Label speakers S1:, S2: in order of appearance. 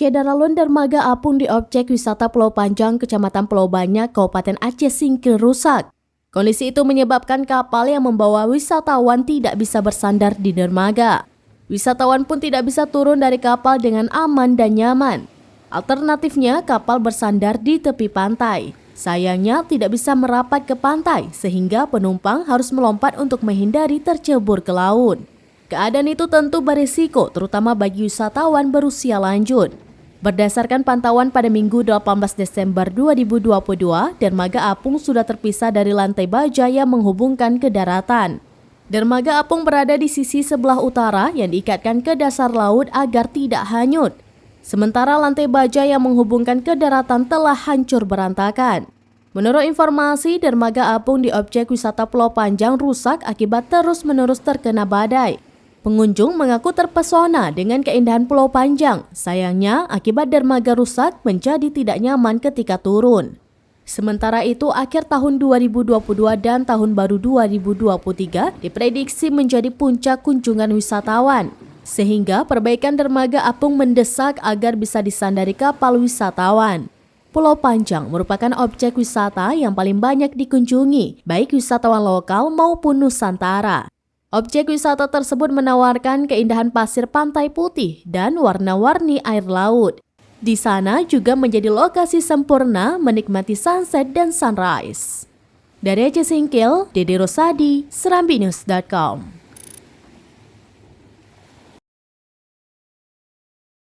S1: Aceh Daralun dermaga apung di objek wisata Pulau Panjang, Kecamatan Pulau Banyak, Kabupaten Aceh Singkil rusak. Kondisi itu menyebabkan kapal yang membawa wisatawan tidak bisa bersandar di dermaga. Wisatawan pun tidak bisa turun dari kapal dengan aman dan nyaman. Alternatifnya, kapal bersandar di tepi pantai. Sayangnya tidak bisa merapat ke pantai sehingga penumpang harus melompat untuk menghindari tercebur ke laut. Keadaan itu tentu berisiko terutama bagi wisatawan berusia lanjut. Berdasarkan pantauan pada Minggu 18 Desember 2022, dermaga apung sudah terpisah dari lantai baja yang menghubungkan ke daratan. Dermaga apung berada di sisi sebelah utara yang diikatkan ke dasar laut agar tidak hanyut. Sementara lantai baja yang menghubungkan ke daratan telah hancur berantakan. Menurut informasi, dermaga apung di objek wisata Pulau Panjang rusak akibat terus-menerus terkena badai. Pengunjung mengaku terpesona dengan keindahan Pulau Panjang. Sayangnya, akibat dermaga rusak menjadi tidak nyaman ketika turun. Sementara itu, akhir tahun 2022 dan tahun baru 2023 diprediksi menjadi puncak kunjungan wisatawan. Sehingga perbaikan dermaga apung mendesak agar bisa disandari kapal wisatawan. Pulau Panjang merupakan objek wisata yang paling banyak dikunjungi, baik wisatawan lokal maupun Nusantara. Objek wisata tersebut menawarkan keindahan pasir pantai putih dan warna-warni air laut. Di sana juga menjadi lokasi sempurna menikmati sunset dan sunrise. Dari Aceh Singkil, Dede Rosadi, serambinews.com.